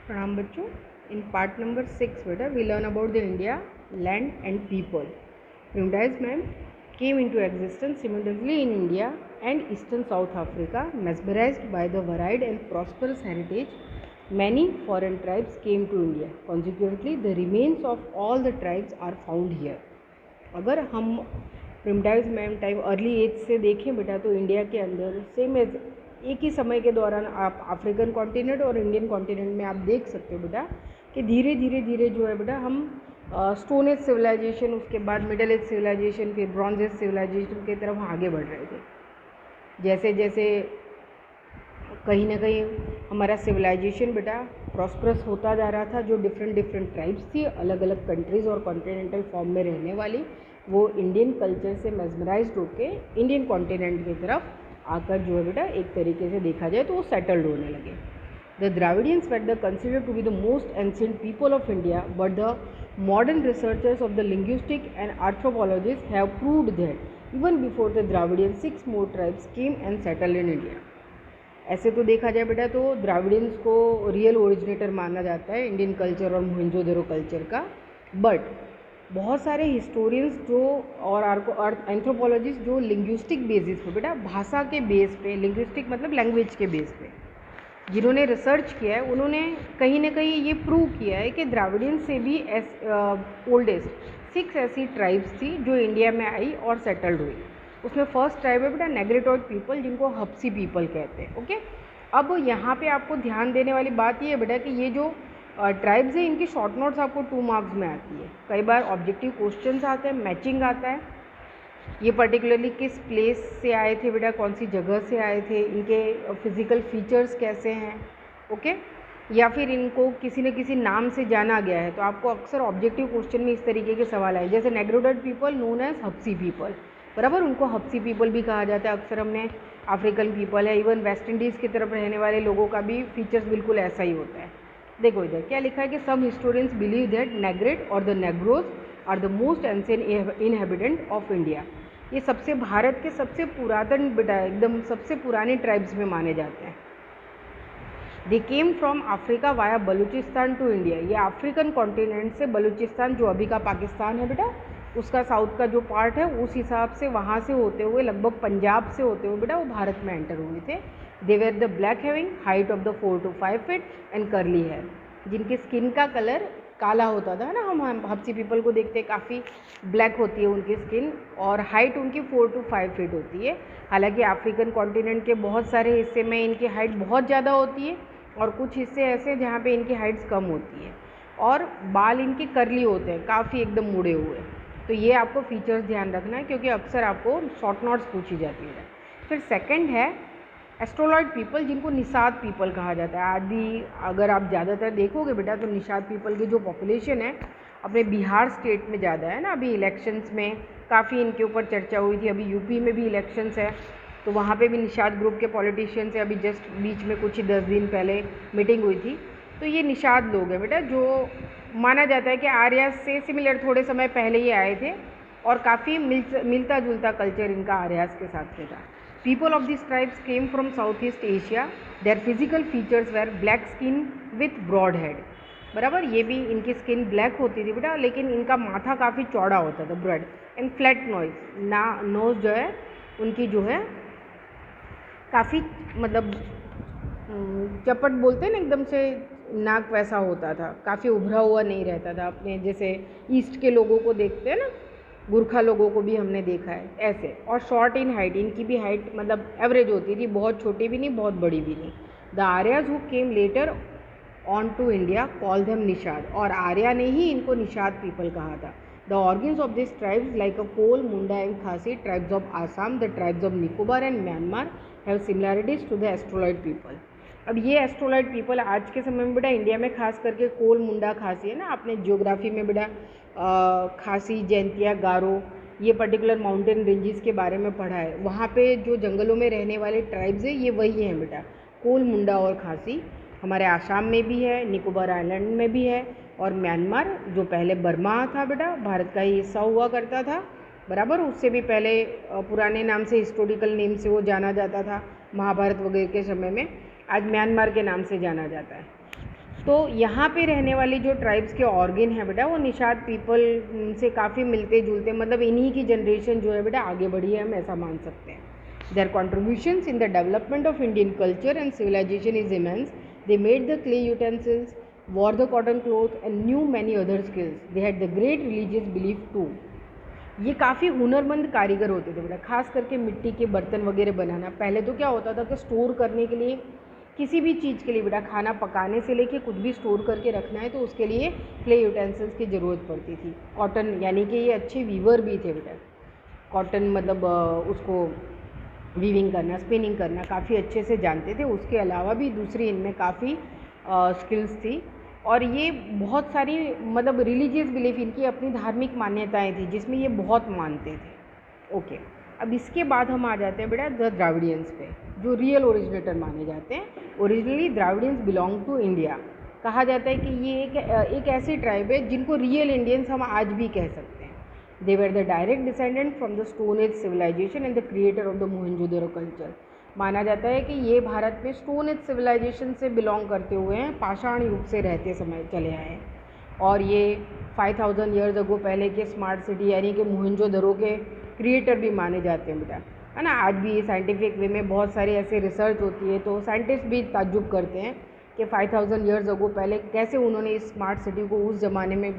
प्रणाम बच्चों। In part number 6 बेटा we learn about the India land and people. Primitive man came into existence simultaneously in India and eastern South Africa. Mesmerized by the varied and prosperous heritage, many foreign tribes came to India. Consequently, the remains of all the tribes are found here. अगर हम प्रिमिटाइव man time early as से देखें बेटा तो India के अंदर same as एक ही समय के दौरान आप अफ्रीकन कॉन्टिनेंट और इंडियन कॉन्टिनेंट में आप देख सकते हो बेटा कि धीरे धीरे धीरे जो है बेटा हम स्टोन एज सिविलाइजेशन, उसके बाद मिडल एज सिविलाइजेशन, फिर ब्रॉन्ज एज सिविलाइजेशन की तरफ आगे बढ़ रहे थे। जैसे जैसे कहीं ना कहीं हमारा सिविलाइजेशन बेटा प्रॉस्परस होता जा रहा था, जो डिफरेंट डिफरेंट ट्राइब्स थी अलग अलग कंट्रीज़ और कॉन्टिनेंटल फॉर्म में रहने वाली, वो इंडियन कल्चर से मेस्मराइज्ड होके इंडियन कॉन्टिनेंट की तरफ आकर जो है बेटा एक तरीके से देखा जाए तो वो सेटल्ड होने लगे। The Dravidians were the considered to be the most ancient people of India, but the modern researchers of the linguistic and anthropologists have proved that even before the Dravidians 6 more tribes came and settled in India. ऐसे तो देखा जाए बेटा तो द्राविडियंस को real originator माना जाता है इंडियन कल्चर और मोहनजोदड़ो कल्चर का, बट बहुत सारे हिस्टोरियंस जो और एंथ्रोपोलॉजिस्ट जो लिंग्विस्टिक बेसिस पे बेटा भाषा के बेस पे, लिंग्विस्टिक मतलब लैंग्वेज के बेस पे जिन्होंने रिसर्च किया है, उन्होंने कहीं ना कहीं ये प्रूव किया है कि द्राविडियन से भी ओल्डेस्ट 6 ऐसी ट्राइब्स थी जो इंडिया में आई और सेटल्ड हुई। उसमें फर्स्ट ट्राइब है बेटा नेग्रिटोइड पीपल, जिनको हप्सी पीपल कहते हैं। ओके, अब यहाँ पे आपको ध्यान देने वाली बात ये है बेटा कि ये जो ट्राइब्स है इनकी शॉर्ट नोट्स आपको 2 मार्क्स में आती है। कई बार ऑब्जेक्टिव क्वेश्चंस आते हैं, मैचिंग आता है, ये पर्टिकुलरली किस प्लेस से आए थे बेटा, कौन सी जगह से आए थे, इनके फिज़िकल फीचर्स कैसे हैं, ओके, या फिर इनको किसी न किसी नाम से जाना गया है। तो आपको अक्सर ऑब्जेक्टिव क्वेश्चन में इस तरीके के सवाल आए, जैसे negroid people known as Habshi people, बराबर, उनको हप्सी पीपल भी कहा जाता है। अक्सर हमने अफ्रीकन पीपल है, इवन वेस्ट इंडीज़ की तरफ रहने वाले लोगों का भी फीचर्स बिल्कुल ऐसा ही होता है। देखो इधर क्या लिखा है कि some historians believe that negrito और the negroes are the most ancient inhabitant of India. ये सबसे भारत के सबसे पुरातन बेटा एकदम सबसे पुराने ट्राइब्स में माने जाते हैं। They came from Africa via Balochistan to India. ये अफ्रीकन कॉन्टिनेंट से बलूचिस्तान जो अभी का पाकिस्तान है बेटा, उसका साउथ का जो पार्ट है उस हिसाब से वहाँ से होते हुए लगभग पंजाब से होते हुए बेटा वो भारत में एंटर हुए थे। They were the black having height of the 4 to 5 feet and curly hair, जिनकी स्किन का कलर काला होता था ना, हम हप्सी पीपल को देखते हैं काफ़ी ब्लैक होती है उनकी स्किन, और हाइट उनकी 4 to 5 feet होती है। हालांकि अफ्रीकन कॉन्टिनेंट के बहुत सारे हिस्से में इनकी हाइट बहुत ज़्यादा होती है और कुछ हिस्से ऐसे जहाँ पे इनकी हाइट्स कम होती है, और बाल इनके करली होते हैं, काफ़ी एकदम मुड़े हुए। तो ये आपको फीचर्स ध्यान रखना है क्योंकि अक्सर आपको शॉर्ट नोट्स पूछी जाती है। फिर सेकंड है एस्ट्रोलॉइड पीपल, जिनको निषाद पीपल कहा जाता है। आज भी अगर आप ज़्यादातर देखोगे बेटा तो निषाद पीपल की जो पॉपुलेशन है अपने बिहार स्टेट में ज़्यादा है ना। अभी इलेक्शंस में काफ़ी इनके ऊपर चर्चा हुई थी, अभी यूपी में भी इलेक्शंस है तो वहाँ पे भी निषाद ग्रुप के पॉलिटिशियंस से अभी जस्ट बीच में कुछ ही 10 दिन पहले मीटिंग हुई थी। तो ये निषाद लोग हैं बेटा, जो माना जाता है कि आर्या से सिमिलर थोड़े समय पहले ही आए थे और काफ़ी मिलता जुलता कल्चर इनका आर्यास के साथ से था। People of these tribes came from Southeast Asia. Their physical features were black skin with broad head. बराबर, ये भी इनकी स्किन ब्लैक होती थी बेटा, लेकिन इनका माथा काफ़ी चौड़ा होता था, ब्रॉड एंड फ्लैट नोज जो है उनकी जो है काफ़ी मतलब चपट बोलते हैं ना, एकदम से नाक वैसा होता था, काफ़ी उभरा हुआ नहीं रहता था। अपने जैसे ईस्ट के लोगों को देखते हैं ना, गुरखा लोगों को भी हमने देखा है ऐसे। और शॉर्ट इन हाइट, इनकी भी हाइट मतलब एवरेज होती थी, बहुत छोटी भी नहीं बहुत बड़ी भी नहीं। The Aryas who came later on to India call them Nishad, और आर्या ने ही इनको निषाद पीपल कहा था। The organs of this tribes like a Kol, Munda and Khasi, tribes of Assam, the tribes of Nicobar and Myanmar have similarities to the australoid people. अब ये एस्ट्रोलॉइड people आज के समय में बेटा इंडिया में खास करके कोल, मुंडा, खासी है ना, आपने ज्योग्राफी में बेटा खासी, जैंतिया, गारो, ये पर्टिकुलर माउंटेन रेंजेस के बारे में पढ़ा है। वहाँ पे जो जंगलों में रहने वाले ट्राइब्स हैं ये वही हैं बेटा, कोल, मुंडा और खासी। हमारे आसाम में भी है, निकोबार आइलैंड में भी है, और म्यांमार जो पहले बर्मा था बेटा, भारत का ही हिस्सा हुआ करता था, बराबर, उससे भी पहले पुराने नाम से, हिस्टोरिकल नेम से वो जाना जाता था महाभारत वगैरह के समय में, आज म्यांमार के नाम से जाना जाता है। तो यहाँ पे रहने वाली जो ट्राइब्स के ऑर्गन है बेटा वो निषाद पीपल से काफ़ी मिलते जुलते, मतलब इन्हीं की जनरेशन जो है बेटा आगे बढ़ी है, हम ऐसा मान सकते हैं. Their contributions in the development of Indian culture and civilization is immense. They made the clay utensils, wore the cotton cloth and knew many other skills. They had the great religious belief too. ये काफ़ी हुनरमंद कारीगर होते थे बेटा, खास करके मिट्टी के बर्तन वगैरह बनाना. पहले तो क्या होता था कि स्टोर करने के लिए किसी भी चीज़ के लिए बेटा, खाना पकाने से लेके कुछ भी स्टोर करके रखना है तो उसके लिए क्ले यूटेंसिल्स की ज़रूरत पड़ती थी. कॉटन यानी कि ये अच्छे वीवर भी थे बेटा. कॉटन मतलब उसको वीविंग करना, स्पिनिंग करना काफ़ी अच्छे से जानते थे. उसके अलावा भी दूसरी इनमें काफ़ी स्किल्स थी. और ये बहुत सारी मतलब रिलीजियस बिलीफ, इनकी अपनी धार्मिक मान्यताएं थी जिसमें ये बहुत मानते थे. ओके, अब इसके बाद हम आ जाते हैं बेटा द द्राविडियंस पे, जो रियल ओरिजिनेटर माने जाते हैं. Originally Dravidians belong to India. कहा जाता है कि ये एक ऐसी ट्राइब है जिनको रियल इंडियंस हम आज भी कह सकते हैं. They were the direct descendant from the stone age civilization and the creator of the Mohenjodaro culture. माना जाता है कि ये भारत में स्टोन एज सिविलाइजेशन से बिलोंग करते हुए हैं, पाषाण युग से रहते समय चले आए हैं. और ये 5000 ईयर्स अगो पहले के स्मार्ट सिटी यानी कि मोहनजोदड़ो के क्रिएटर भी माने जाते हैं बेटा, है ना. आज भी साइंटिफिक वे में बहुत सारी ऐसी रिसर्च होती है तो साइंटिस्ट भी ताज्जुब करते हैं कि 5000 ईयर्स अगो पहले कैसे उन्होंने इस स्मार्ट सिटी को उस ज़माने में,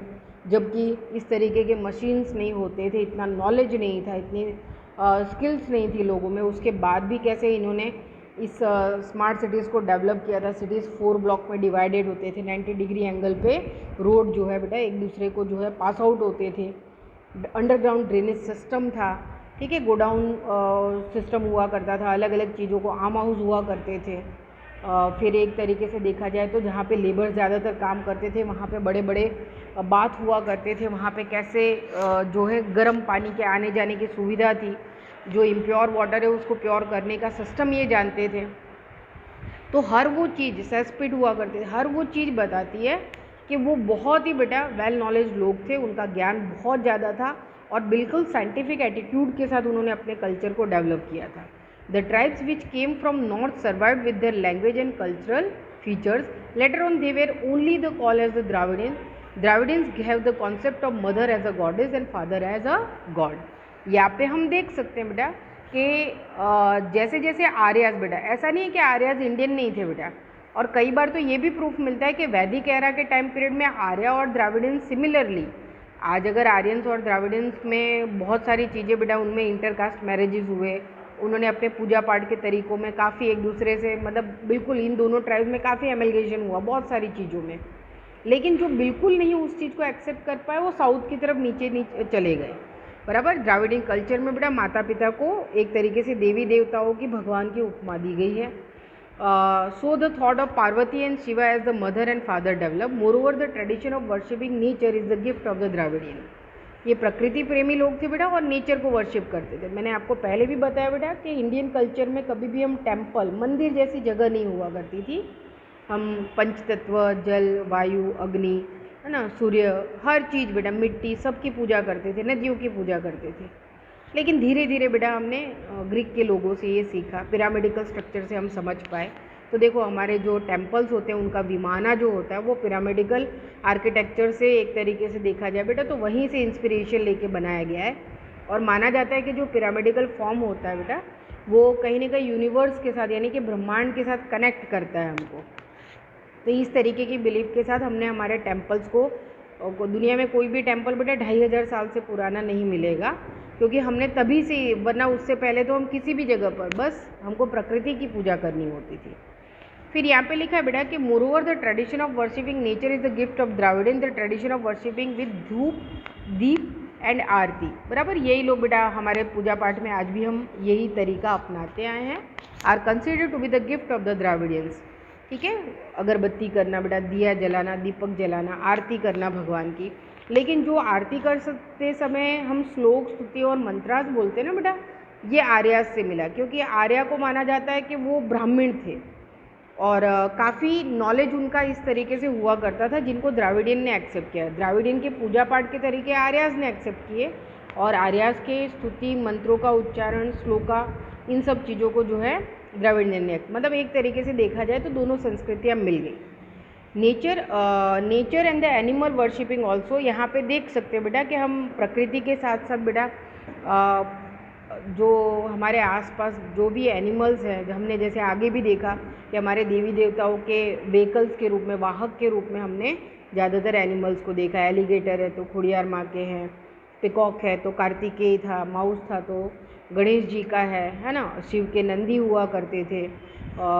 जबकि इस तरीके के मशीन्स नहीं होते थे, इतना नॉलेज नहीं था, इतनी स्किल्स नहीं थी लोगों में, उसके बाद भी कैसे इन्होंने इस स्मार्ट सिटीज़ को डेवलप किया था. सिटीज़ 4 ब्लॉक में डिवाइडेड होते थे, 90 डिग्री एंगल पे रोड जो है बेटा एक दूसरे को जो है पास आउट होते थे. अंडरग्राउंड ड्रेनेज सिस्टम था, ठीक है. गोडाउन सिस्टम हुआ करता था, अलग अलग चीज़ों को, आर्म हाउस हुआ करते थे. फिर एक तरीके से देखा जाए तो जहाँ पे लेबर ज़्यादातर काम करते थे वहाँ पे बड़े बड़े बाथ हुआ करते थे. वहाँ पे कैसे जो है गर्म पानी के आने जाने की सुविधा थी, जो इम्प्योर वाटर है उसको प्योर करने का सिस्टम ये जानते थे. तो हर वो चीज़ सेस्पिड हुआ करते थे, हर वो चीज़ बताती है कि वो बहुत ही बेटा वेल नॉलेज लोग थे, उनका ज्ञान बहुत ज़्यादा था और बिल्कुल साइंटिफिक एटीट्यूड के साथ उन्होंने अपने कल्चर को डेवलप किया था. The tribes which came from north survived with their language and cultural features. Later on, they were only the called as the Dravidians. Dravidians have the concept of mother as a goddess and father as a god. यहाँ पे हम देख सकते हैं बेटा कि जैसे जैसे आर्यास बेटा, ऐसा नहीं है कि आर्यास इंडियन नहीं थे बेटा. और कई बार तो ये भी प्रूफ मिलता है कि वैदिक एरा के टाइम पीरियड में आर्या और द्राविडियंस सिमिलरली, आज अगर आर्यंस और द्राविडियंस में बहुत सारी चीज़ें बेटा उनमें इंटरकास्ट मैरिजेस हुए, उन्होंने अपने पूजा पाठ के तरीक़ों में काफ़ी एक दूसरे से, मतलब बिल्कुल इन दोनों ट्राइब में काफ़ी एमलगेशन हुआ बहुत सारी चीज़ों में. लेकिन जो बिल्कुल नहीं उस चीज़ को एक्सेप्ट कर पाए वो साउथ की तरफ नीचे चले गए. बराबर. द्राविडियन कल्चर में बेटा माता पिता को एक तरीके से देवी देवताओं की भगवान की उपमा दी गई है. So the thought of Parvati and Shiva as the mother and father develop. Moreover the tradition of worshipping nature is the gift of the Dravidian. ये प्रकृति प्रेमी लोग थे बेटा और नेचर को वर्शिप करते थे. मैंने आपको पहले भी बताया बेटा कि इंडियन कल्चर में कभी भी हम टेम्पल, मंदिर जैसी जगह नहीं हुआ करती थी. हम पंचतत्व, जल, वायु, अग्नि, है ना, सूर्य, हर चीज़ बेटा, मिट्टी, सबकी पूजा करते थे, नदियों की पूजा करते थे. लेकिन धीरे धीरे बेटा हमने ग्रीक के लोगों से ये सीखा, पिरामिडिकल स्ट्रक्चर से हम समझ पाए. तो देखो हमारे जो टेम्पल्स होते हैं उनका विमाना जो होता है वो पिरामिडिकल आर्किटेक्चर से एक तरीके से देखा जाए बेटा तो वहीं से इंस्पिरेशन लेके बनाया गया है. और माना जाता है कि जो पिरामिडिकल फॉर्म होता है बेटा वो कहीं ना कहीं यूनिवर्स के साथ यानी कि ब्रह्मांड के साथ कनेक्ट करता है हमको. तो इस तरीके की बिलीफ के साथ हमने हमारे टेम्पल्स को, दुनिया में कोई भी टेम्पल बेटा 2500 साल से पुराना नहीं मिलेगा, क्योंकि हमने तभी से, वरना उससे पहले तो हम किसी भी जगह पर बस हमको प्रकृति की पूजा करनी होती थी. फिर यहाँ पे लिखा है बेटा कि more over the tradition of worshipping nature is the gift of Dravidian. The tradition of worshipping with धूप, दीप एंड आरती. बराबर. यही लोग बेटा हमारे पूजा पाठ में आज भी हम यही तरीका अपनाते आए हैं. Are considered to be the gift of the Dravidians. ठीक है. अगरबत्ती करना बेटा, दिया जलाना, दीपक जलाना, आरती करना भगवान की. लेकिन जो आरती करते समय हम श्लोक, स्तुति और मंत्रास बोलते हैं ना बेटा, ये आर्यास से मिला, क्योंकि आर्या को माना जाता है कि वो ब्राह्मण थे और काफ़ी नॉलेज उनका इस तरीके से हुआ करता था जिनको द्राविडियन ने एक्सेप्ट किया. द्राविडियन के पूजा पाठ के तरीके आर्यास ने एक्सेप्ट किए और आर्यास के स्तुति, मंत्रों का उच्चारण, श्लोका, इन सब चीज़ों को जो है द्राविडियन ने, मतलब एक तरीके से देखा जाए तो दोनों संस्कृतियाँ मिल गई. Nature and the animal worshipping also. यहाँ पे देख सकते हैं बेटा कि हम प्रकृति के साथ साथ बेटा जो हमारे आसपास जो भी एनिमल्स हैं, हमने जैसे आगे भी देखा कि हमारे देवी देवताओं के व्हीकल्स के रूप में, वाहक के रूप में हमने ज़्यादातर एनिमल्स को देखा। एलिगेटर है तो खुड़ियार माँ के हैं, पिकॉक है तो कार्तिकेय था, माउस था तो गणेश जी का है ना, शिव के नंदी हुआ करते थे,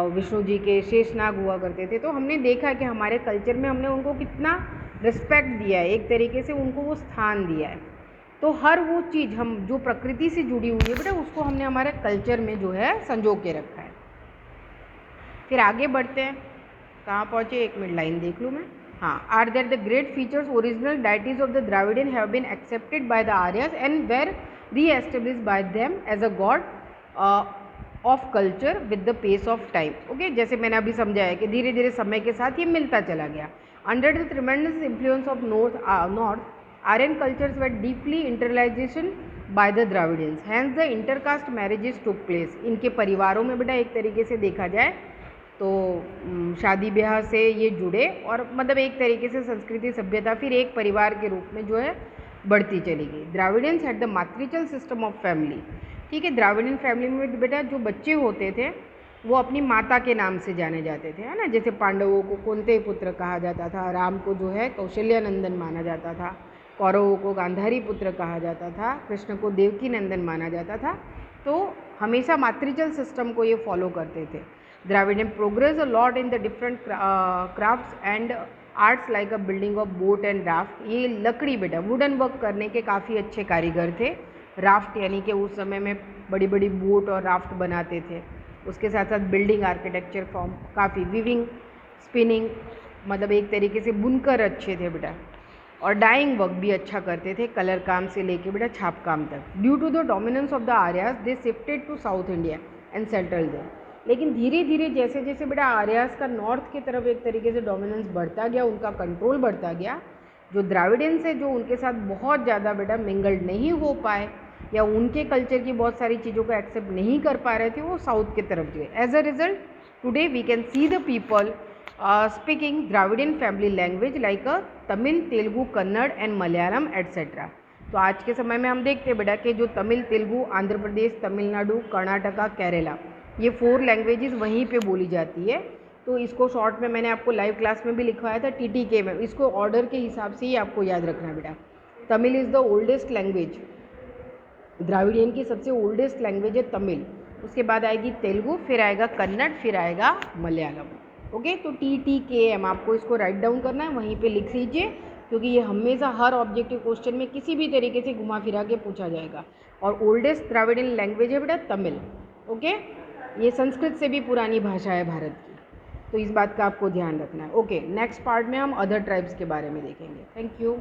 विष्णु जी के शेषनाग हुआ करते थे। तो हमने देखा कि हमारे कल्चर में हमने उनको कितना रिस्पेक्ट दिया है, एक तरीके से उनको वो स्थान दिया है। तो हर वो चीज़ हम जो प्रकृति से जुड़ी हुई है बेटा उसको हमने हमारे कल्चर में जो है संजो के रखा है। फिर आगे बढ़ते हैं, कहाँ पहुँचे, 1 मिनट लाइन देख लूँ मैं। हाँ, are that the great features original deities of the Dravidian have been accepted by the Aryas and were reestablish by them as a god of culture with the pace of time. Okay, जैसे मैंने अभी समझाया कि धीरे धीरे समय के साथ ये मिलता चला गया। Under the tremendous influence of north Aryan cultures were deeply internalization by the Dravidians. Hence the intercaste marriages took place. इनके परिवारों में बेटा एक तरीके से देखा जाए तो शादी ब्याह से ये जुड़े और मतलब एक तरीके से संस्कृति सभ्यता फिर एक परिवार के रूप में जो है बढ़ती चली गई। Dravidians had the matriarchal system of family. ठीक है, द्राविडियन फैमिली में बेटा जो बच्चे होते थे वो अपनी माता के नाम से जाने जाते थे, है ना। जैसे पांडवों को कुंती पुत्र कहा जाता था, राम को जो है कौशल्यानंदन माना जाता था, कौरवों को गांधारी पुत्र कहा जाता था, कृष्ण को देवकी नंदन माना जाता था। तो हमेशा मात्रिचल सिस्टम को ये फॉलो करते थे। Dravidian progress a lot in the different crafts and arts like a building of boat and raft. ये लकड़ी बेटा वुडन वर्क करने के काफ़ी अच्छे कारीगर थे। राफ्ट यानी कि उस समय में बड़ी बड़ी बोट और राफ्ट बनाते थे। उसके साथ साथ बिल्डिंग आर्किटेक्चर फॉर्म काफ़ी, विविंग, स्पिनिंग, मतलब एक तरीके से बुनकर अच्छे थे बेटा। और डाइंग वर्क भी अच्छा करते थे, कलर काम से लेके बेटा छाप काम तक। Due to the dominance of the Aryas they shifted to South India and settled there. लेकिन धीरे धीरे जैसे जैसे बेटा आर्यास का नॉर्थ की तरफ एक तरीके से डोमिनेंस बढ़ता गया, उनका कंट्रोल बढ़ता गया, जो द्राविडियंस है जो उनके साथ बहुत ज़्यादा बेटा मिंगल्ड नहीं हो पाए या उनके कल्चर की बहुत सारी चीज़ों को एक्सेप्ट नहीं कर पा रहे थे, वो साउथ की तरफ गए। As a result today we can see the people speaking Dravidian family language like a Tamil, Telugu, Kannada and Malayalam etcetera. तो आज के समय में हम देखते हैं बेटा कि जो तमिल, तेलुगु, आंध्र प्रदेश, तमिलनाडु, कर्नाटका, केरला, ये 4 लैंग्वेजेस वहीं पे बोली जाती है। तो इसको शॉर्ट में मैंने आपको लाइव क्लास में भी लिखवाया था TTK में, इसको ऑर्डर के हिसाब से ही आपको याद रखना है बेटा। Tamil is the oldest language, Dravidian की सबसे ओल्डेस्ट लैंग्वेज है तमिल, उसके बाद आएगी तेलुगु, फिर आएगा कन्नड़, फिर आएगा मलयालम। ओके, तो TTKM आपको इसको राइट डाउन करना है, वहीं पे लिख लीजिए, क्योंकि ये हमेशा हर ऑब्जेक्टिव क्वेश्चन में किसी भी तरीके से घुमा फिरा के पूछा जाएगा। और ओल्डेस्ट द्राविडियन लैंग्वेज है बेटा तमिल। ओके, ये संस्कृत से भी पुरानी भाषा है भारत की, तो इस बात का आपको ध्यान रखना है। ओके, नेक्स्ट पार्ट में हम अदर ट्राइब्स के बारे में देखेंगे। Thank you.